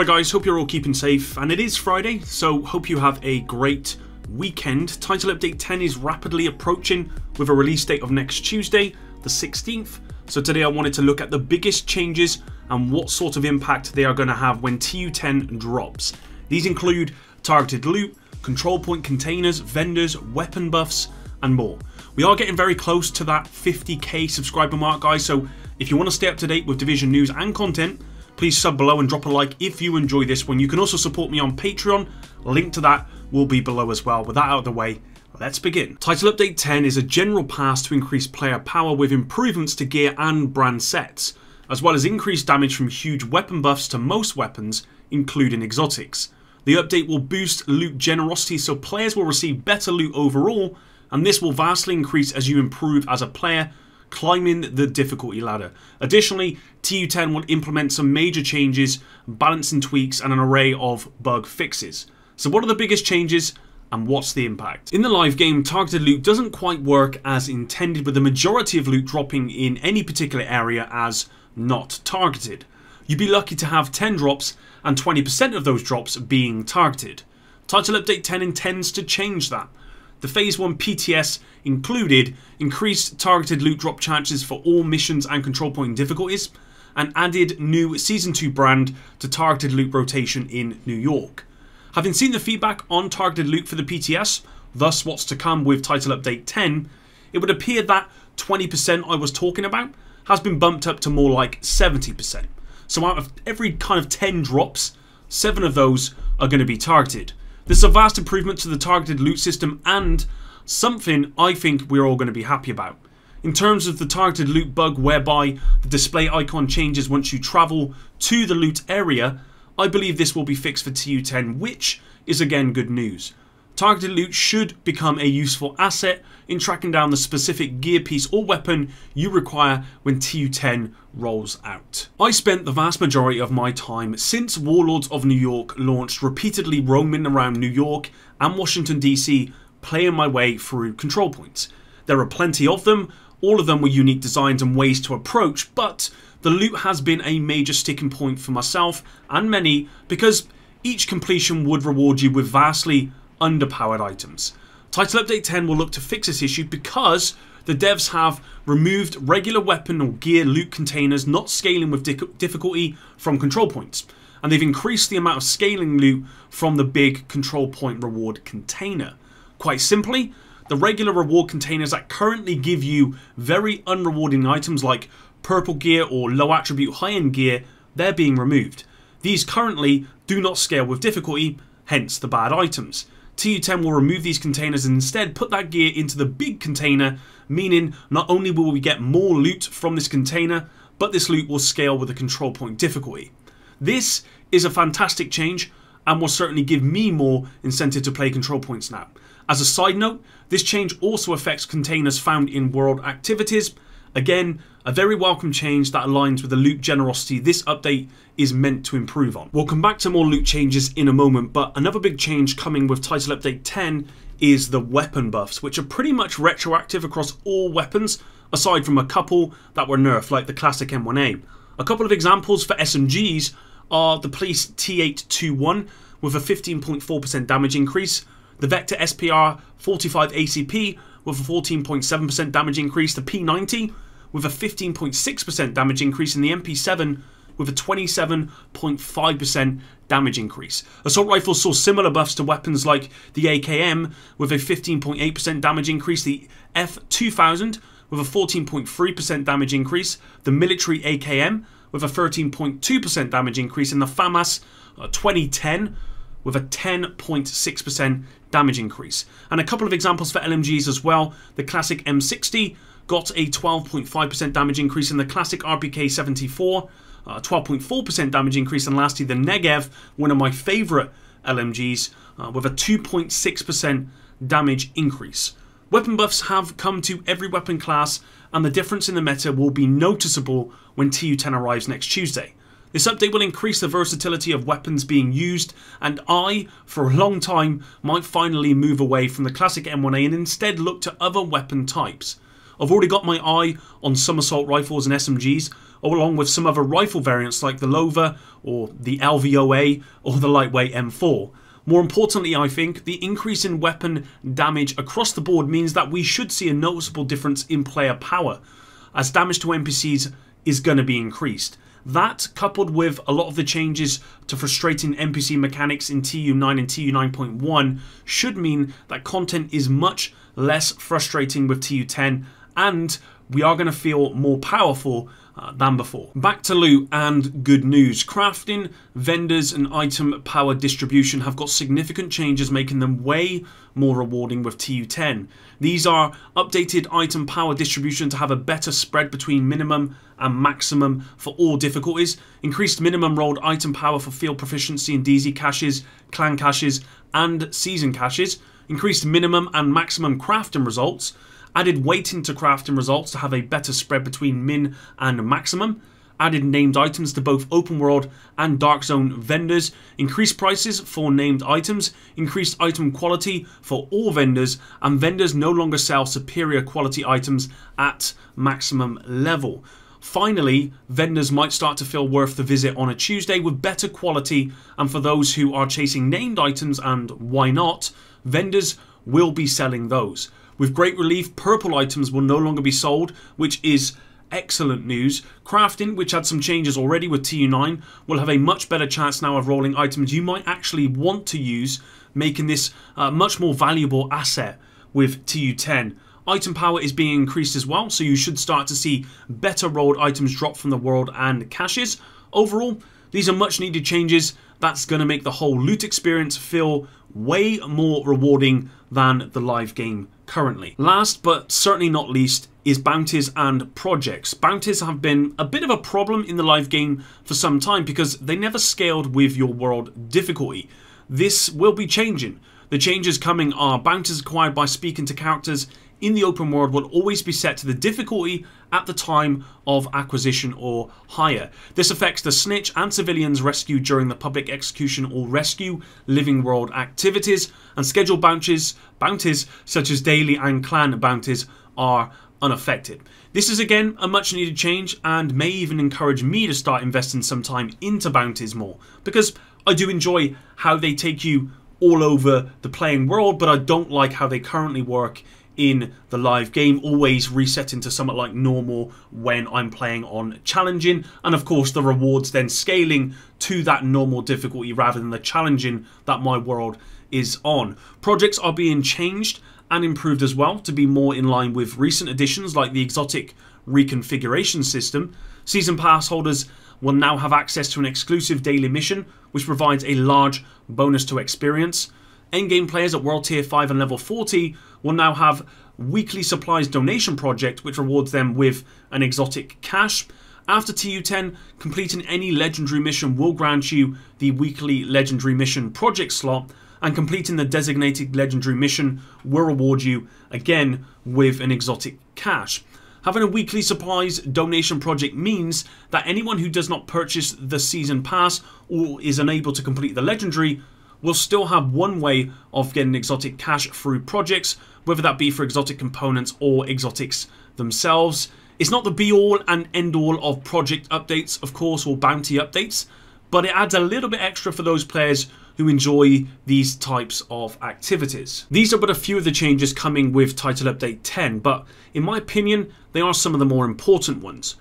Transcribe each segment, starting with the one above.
Alright guys, hope you're all keeping safe, and it is Friday, so hope you have a great weekend. Title Update 10 is rapidly approaching with a release date of next Tuesday, the 16th. So today I wanted to look at the biggest changes and what sort of impact they are going to have when TU10 drops. These include targeted loot, control point containers, vendors, weapon buffs, and more. We are getting very close to that 50k subscriber mark, guys, so if you want to stay up to date with Division news and content, please sub below and drop a like if you enjoy this one. You can also support me on Patreon. Link to that will be below as well. With that out of the way, let's begin. Title Update 10 is a general pass to increase player power with improvements to gear and brand sets, as well as increased damage from huge weapon buffs to most weapons, including exotics. The update will boost loot generosity so players will receive better loot overall, and this will vastly increase as you improve as a player, climbing the difficulty ladder. Additionally, TU10 will implement some major changes, balancing tweaks, and an array of bug fixes. So what are the biggest changes and what's the impact? In the live game, targeted loot doesn't quite work as intended, with the majority of loot dropping in any particular area as not targeted. You'd be lucky to have 10 drops and 20% of those drops being targeted. Title Update 10 intends to change that. The Phase 1 PTS included increased targeted loot drop chances for all missions and control point difficulties, and added new Season 2 brand to targeted loot rotation in New York. Having seen the feedback on targeted loot for the PTS, thus what's to come with Title Update 10, it would appear that 20% I was talking about has been bumped up to more like 70%. So out of every kind of 10 drops, 7 of those are going to be targeted. This is a vast improvement to the targeted loot system and something I think we're all going to be happy about. In terms of the targeted loot bug whereby the display icon changes once you travel to the loot area, I believe this will be fixed for TU10, which is again good news. Targeted loot should become a useful asset in tracking down the specific gear piece or weapon you require when TU10 rolls out. I spent the vast majority of my time since Warlords of New York launched repeatedly roaming around New York and Washington D.C. playing my way through control points. There are plenty of them, all of them with unique designs and ways to approach, but the loot has been a major sticking point for myself and many because each completion would reward you with vastly underpowered items. Title Update 10 will look to fix this issue because the devs have removed regular weapon or gear loot containers not scaling with difficulty from control points, and they've increased the amount of scaling loot from the big control point reward container. Quite simply, the regular reward containers that currently give you very unrewarding items like purple gear or low attribute high end gear, they're being removed. These currently do not scale with difficulty, hence the bad items. TU10 will remove these containers and instead put that gear into the big container, meaning not only will we get more loot from this container, but this loot will scale with the control point difficulty. This is a fantastic change and will certainly give me more incentive to play control points now. As a side note, this change also affects containers found in world activities. Again, a very welcome change that aligns with the loot generosity this update is meant to improve on. We'll come back to more loot changes in a moment, but another big change coming with Title Update 10 is the weapon buffs, which are pretty much retroactive across all weapons, aside from a couple that were nerfed, like the classic M1A. A couple of examples for SMGs are the Police T821 with a 15.4% damage increase, the Vector SPR 45 ACP with a 14.7% damage increase, the P90 with a 15.6% damage increase, and the MP7 with a 27.5% damage increase. Assault rifles saw similar buffs to weapons like the AKM with a 15.8% damage increase, the F2000 with a 14.3% damage increase, the military AKM with a 13.2% damage increase, and the FAMAS 2010 with a 10.6% damage increase. And a couple of examples for LMGs as well. The classic M60 got a 12.5% damage increase, and the classic RPK 74 12.4% damage increase, and lastly the Negev, one of my favourite LMGs, with a 2.6% damage increase. Weapon buffs have come to every weapon class, and the difference in the meta will be noticeable when TU10 arrives next Tuesday. This update will increase the versatility of weapons being used, and I, for a long time, might finally move away from the classic M1A and instead look to other weapon types. I've already got my eye on some assault rifles and SMGs, along with some other rifle variants like the Lover or the LVOA or the lightweight M4. More importantly, I think, the increase in weapon damage across the board means that we should see a noticeable difference in player power, as damage to NPCs is going to be increased. That, coupled with a lot of the changes to frustrating NPC mechanics in TU9 and TU9.1, should mean that content is much less frustrating with TU10, and we are going to feel more powerful than before. Back to loot and good news. Crafting, vendors and item power distribution have got significant changes, making them way more rewarding with TU10. These are updated item power distribution to have a better spread between minimum and maximum for all difficulties, increased minimum rolled item power for field proficiency in DZ caches, clan caches and season caches, increased minimum and maximum crafting results, added weighting to crafting results to have a better spread between min and maximum, added named items to both open world and dark zone vendors, increased prices for named items, increased item quality for all vendors, and vendors no longer sell superior quality items at maximum level. Finally, vendors might start to feel worth the visit on a Tuesday with better quality, and for those who are chasing named items, and why not, vendors will be selling those. With great relief, purple items will no longer be sold, which is excellent news. Crafting, which had some changes already with TU9, will have a much better chance now of rolling items you might actually want to use, making this a much more valuable asset with TU10. Item power is being increased as well, so you should start to see better rolled items drop from the world and caches. Overall, these are much needed changes that's going to make the whole loot experience feel way more rewarding than the live game currently. Last but certainly not least is bounties and projects. Bounties have been a bit of a problem in the live game for some time because they never scaled with your world difficulty. This will be changing. The changes coming are bounties acquired by speaking to characters in the open world will always be set to the difficulty at the time of acquisition or hire. This affects the snitch and civilians rescued during the public execution or rescue living world activities, and scheduled bounties such as daily and clan bounties are unaffected. This is again a much needed change and may even encourage me to start investing some time into bounties more, because I do enjoy how they take you all over the playing world, but I don't like how they currently work in the live game, always resetting to somewhat like normal when I'm playing on challenging, and of course the rewards then scaling to that normal difficulty rather than the challenging that my world is on. Projects are being changed and improved as well to be more in line with recent additions like the exotic reconfiguration system. Season pass holders will now have access to an exclusive daily mission which provides a large bonus to experience. Endgame players at World Tier 5 and Level 40 will now have weekly supplies donation project which rewards them with an exotic cache. After TU10, completing any legendary mission will grant you the weekly legendary mission project slot, and completing the designated legendary mission will reward you again with an exotic cache. Having a weekly supplies donation project means that anyone who does not purchase the season pass or is unable to complete the legendary will still have one way of getting exotic cash through projects, whether that be for exotic components or exotics themselves. It's not the be all and end all of project updates, of course, or bounty updates, but it adds a little bit extra for those players who enjoy these types of activities. These are but a few of the changes coming with Title Update 10, but in my opinion, they are some of the more important ones.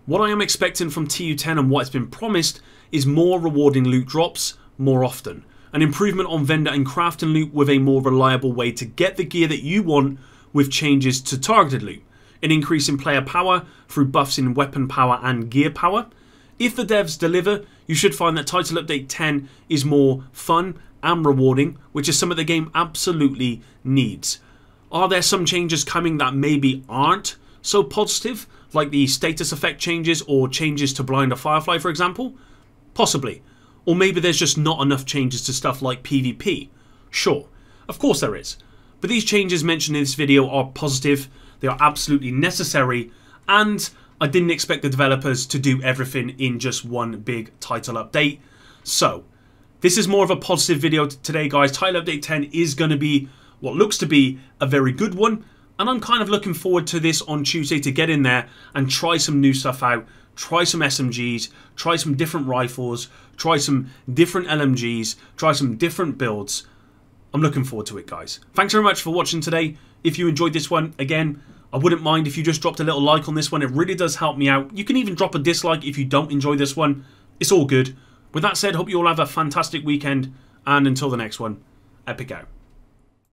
What I am expecting from TU10 and what has been promised is more rewarding loot drops more often. An improvement on vendor and crafting loot with a more reliable way to get the gear that you want with changes to targeted loot. An increase in player power through buffs in weapon power and gear power. If the devs deliver, you should find that Title Update 10 is more fun and rewarding, which is something the game absolutely needs. Are there some changes coming that maybe aren't so positive, like the status effect changes or changes to Blind a Firefly, for example? Possibly. Or maybe there's just not enough changes to stuff like PvP. Sure, of course there is. But these changes mentioned in this video are positive, they are absolutely necessary, and I didn't expect the developers to do everything in just one big title update. So, this is more of a positive video today, guys. Title Update 10 is going to be what looks to be a very good one, And I'm kind of looking forward to this on Tuesday to get in there and try some new stuff out. Try some SMGs, try some different rifles, try some different LMGs, try some different builds. I'm looking forward to it, guys. Thanks very much for watching today. If you enjoyed this one, again, I wouldn't mind if you just dropped a little like on this one. It really does help me out. You can even drop a dislike if you don't enjoy this one. It's all good. With that said, hope you all have a fantastic weekend. And until the next one, epic out.